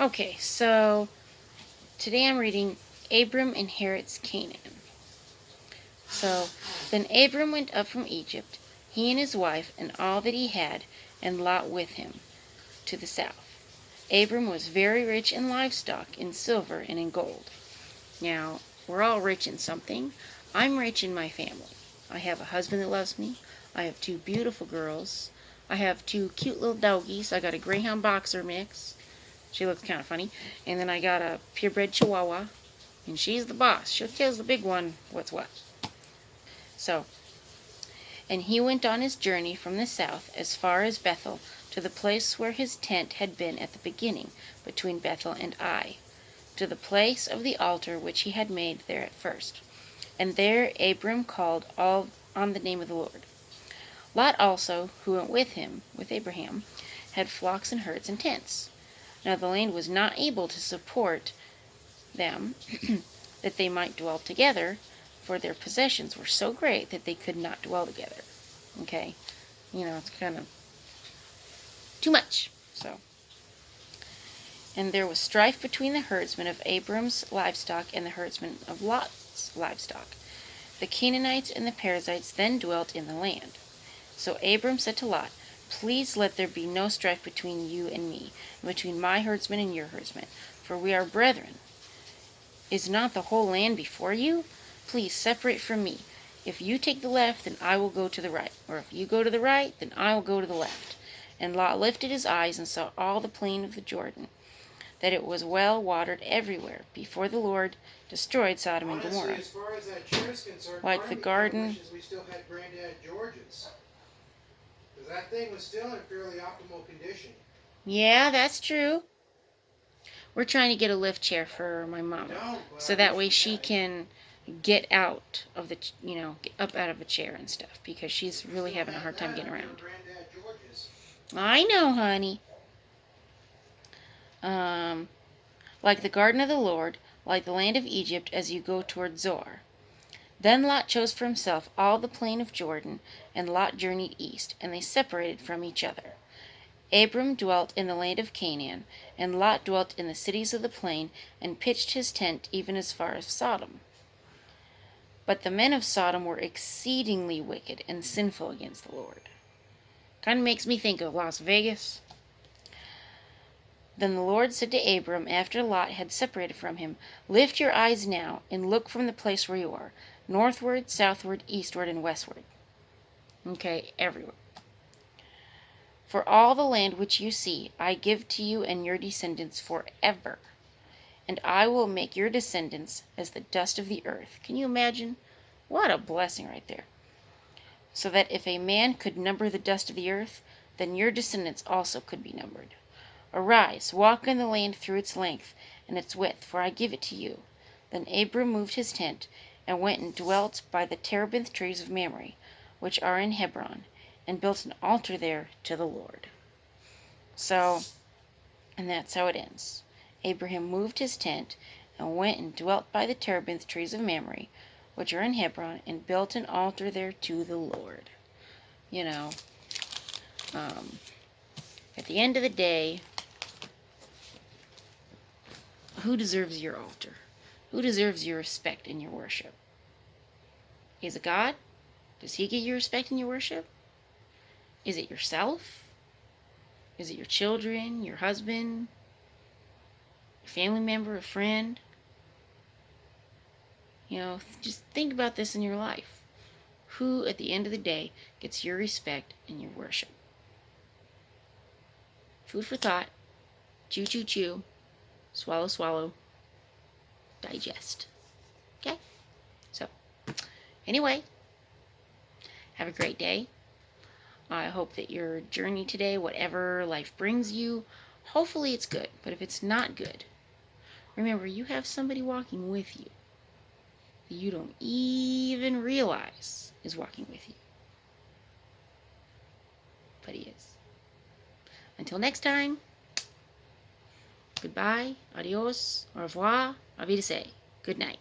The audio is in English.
Okay, so today I'm reading Abram inherits Canaan. So then Abram went up from Egypt, he and his wife and all that he had, and Lot with him, to the south. Abram was very rich in livestock, in silver, and in gold. Now, we're all rich in something. I'm rich in my family. I have a husband that loves me. I have two beautiful girls. I have two cute little doggies. I got a Greyhound Boxer mix. She looks kind of funny. And then I got a purebred Chihuahua. And she's the boss. She kills the big one. What's what? So, and he went on his journey from the south as far as Bethel, to the place where his tent had been at the beginning, between Bethel and Ai, to the place of the altar which he had made there at first. And there Abram called all on the name of the Lord. Lot also, who went with him, with Abraham, had flocks and herds and tents. Now the land was not able to support them, that they might dwell together, for their possessions were so great that they could not dwell together. Okay? It's kind of too much. And there was strife between the herdsmen of Abram's livestock and the herdsmen of Lot's livestock. The Canaanites and the Perizzites then dwelt in the land. So Abram said to Lot, "Please let there be no strife between you and me, and between my herdsmen and your herdsmen, for we are brethren. Is not the whole land before you? Please separate from me. If you take the left, then I will go to the right. Or if you go to the right, then I will go to the left." And Lot lifted his eyes and saw all the plain of the Jordan, that it was well watered everywhere, before the Lord destroyed Sodom and Gomorrah. As far as that chair is concerned, like the garden. We still had Granddad George's. Because that thing was still in fairly optimal condition. Yeah, that's true. We're trying to get a lift chair for my mom, so that way she can get out of the, get up out of a chair and stuff, because she's really having a hard time getting around. I know, honey. Like the garden of the Lord, like the land of Egypt, as you go toward Zoar. Then Lot chose for himself all the plain of Jordan, and Lot journeyed east, and they separated from each other. Abram dwelt in the land of Canaan, and Lot dwelt in the cities of the plain, and pitched his tent even as far as Sodom. But the men of Sodom were exceedingly wicked and sinful against the Lord. Kind of makes me think of Las Vegas. Then the Lord said to Abram, after Lot had separated from him, "Lift your eyes now, and look from the place where you are, northward, southward, eastward, and westward." Okay, everywhere. "For all the land which you see, I give to you and your descendants forever. And I will make your descendants as the dust of the earth." Can you imagine? What a blessing right there. "So that if a man could number the dust of the earth, then your descendants also could be numbered. Arise, walk in the land through its length and its width, for I give it to you." Then Abram moved his tent, and went and dwelt by the terebinth trees of Mamre, which are in Hebron, and built an altar there to the Lord. And that's how it ends. Abraham moved his tent, and went and dwelt by the terebinth trees of Mamre, which are in Hebron, and built an altar there to the Lord. At the end of the day, who deserves your altar? Who deserves your respect and your worship? Is it God? Does he get your respect and your worship? Is it yourself? Is it your children, your husband, a family member, a friend? Just think about this in your life. Who, at the end of the day, gets your respect and your worship? Food for thought. Chew, chew, chew. Swallow, swallow. Digest. Okay? So, anyway, have a great day. I hope that your journey today, whatever life brings you, hopefully it's good. But if it's not good, remember, you have somebody walking with you that you don't even realize is walking with you. But he is. Until next time, goodbye, adios, au revoir, auf Wiedersehen, good night.